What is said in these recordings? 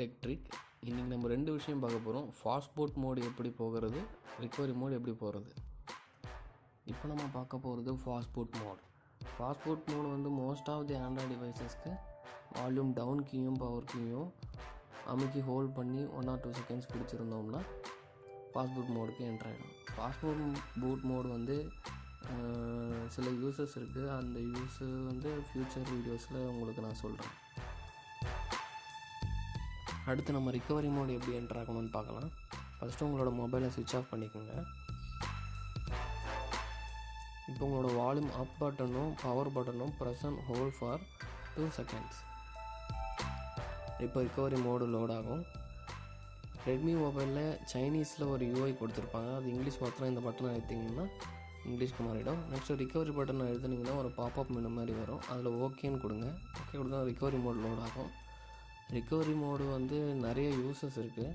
Tech trick. இன்றைக்கி நம்ம 2 விஷயம் பார்க்க போகிறோம். ஃபாஸ்ட்பூட் மோடு எப்படி போகிறது, ரிகவரி மோடு எப்படி போகிறது. இப்போ நம்ம பார்க்க போகிறது ஃபாஸ்ட்பூட் மோட். ஃபாஸ்ட்பூட் மோடு வந்து மோஸ்ட் ஆஃப் தி ஆண்ட்ராய்டு டிவைசஸ்க்கு வால்யூம் டவுன் கீயும் பவர் கீயும் அமுக்கி ஹோல்ட் பண்ணி 1 or 2 செகண்ட்ஸ் பிடிச்சிருந்தோம்னா ஃபாஸ்ட்பூட் மோடுக்கு என்ட்ரு ஆகிடும். ஃபாஸ்ட்பூட் மோடு வந்து சில யூசஸ் இருக்குது. அந்த யூஸு வந்து ஃப்யூச்சர் வீடியோஸில் உங்களுக்கு நான் சொல்கிறேன். அடுத்து நம்ம ரிகவரி மோடு எப்படி என்ட்ரு ஆகணும்னு பார்க்கலாம். ஃபஸ்ட்டு உங்களோட மொபைலை சுவிட்ச் ஆஃப் பண்ணிக்கோங்க. இப்போ உங்களோட வால்யூம் அப் பட்டனும் பவர் பட்டனும் press and hold for 2 seconds. இப்போ ரிகவரி மோடு லோட் ஆகும். ரெட்மி மொபைலில் சைனீஸில் ஒரு யூஐ கொடுத்துருப்பாங்க. அது இங்கிலீஷ் பார்த்தா இந்த பட்டனை அழுத்திங்கன்னா இங்கிலீஷ்க்கு மாறிடும். நெக்ஸ்ட்டு ரிகவரி பட்டனை எழுதுனீங்கன்னா ஒரு பாப்அப் மெனு மாதிரி வரும். அதில் ஓகேன்னு கொடுங்க. ஓகே கொடுத்தா ரிகவரி மோடு லோட் ஆகும். ரிகவரி மோடு வந்து நிறைய யூசஸ் இருக்குது.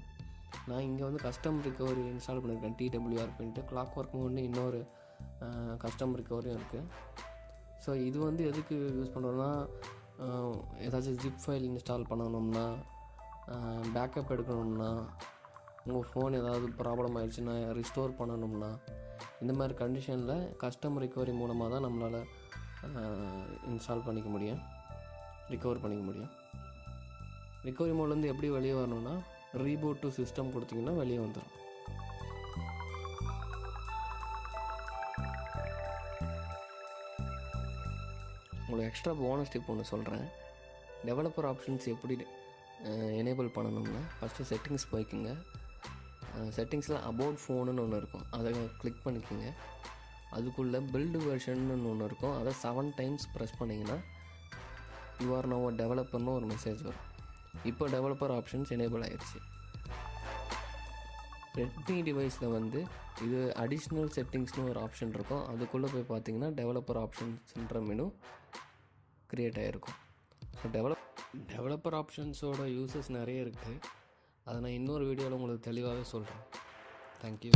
நான் இங்கே வந்து கஸ்டம் ரிகவரி இன்ஸ்டால் பண்ணியிருக்கேன். TWRPன்ட்டு கிளாக் ஒர்க் மோட்னு இன்னொரு கஸ்டம் ரிகவரியும் இருக்குது. ஸோ இது வந்து எதுக்கு யூஸ் பண்ணுறோன்னா, ஏதாச்சும் ஜிப் ஃபைல் இன்ஸ்டால் பண்ணணும்னா, பேக்கப் எடுக்கணும்னா, உங்கள் ஃபோன் ஏதாவது ப்ராப்ளம் ஆகிடுச்சுன்னா ரிஸ்டோர் பண்ணணும்னா, இந்த மாதிரி கண்டிஷனில் கஸ்டம் ரிகவரி மூலமாக தான் நம்மளால் இன்ஸ்டால் பண்ணிக்க முடியும், ரிகவர் பண்ணிக்க முடியும். ரிகவரி மோட்லேருந்து எப்படி வெளியே வரணும்னா, ரீபூட் டு சிஸ்டம் கொடுத்தீங்கன்னா வெளியே வந்துடும். உங்களுக்கு எக்ஸ்ட்ரா போனஸ் டிப் ஒன்று சொல்கிறேன். டெவலப்பர் ஆப்ஷன்ஸ் எப்படி எனேபிள் பண்ணணும்னா, ஃபஸ்ட்டு செட்டிங்ஸ் போய்க்குங்க. செட்டிங்ஸில் அபவுட் ஃபோனுன்னு ஒன்று இருக்கும், அதை கிளிக் பண்ணிக்கோங்க. அதுக்குள்ளே பில்டு வெர்ஷன்னு ஒன்று இருக்கும், அதை 7 times ப்ரெஸ் பண்ணிங்கன்னா யூ ஆர் நவ் டெவலப்பர்னு ஒரு மெசேஜ் வரும். இப்போ டெவலப்பர் ஆப்ஷன்ஸ் எனேபிள் ஆகிடுச்சு. ரெட்மி டிவைஸில் வந்து இது அடிஷ்னல் செட்டிங்ஸ்னு ஒரு ஆப்ஷன் இருக்கும். அதுக்குள்ளே போய் பார்த்தீங்கன்னா டெவலப்பர் ஆப்ஷன்ஸ்ன்ற மெனு க்ரியேட் ஆகிருக்கும். ஸோ டெவலப்பர் ஆப்ஷன்ஸோட யூசஸ் நிறைய இருக்குது. அதை நான் இன்னொரு வீடியோவில் உங்களுக்கு தெளிவாகவே சொல்கிறேன். தேங்க்யூ.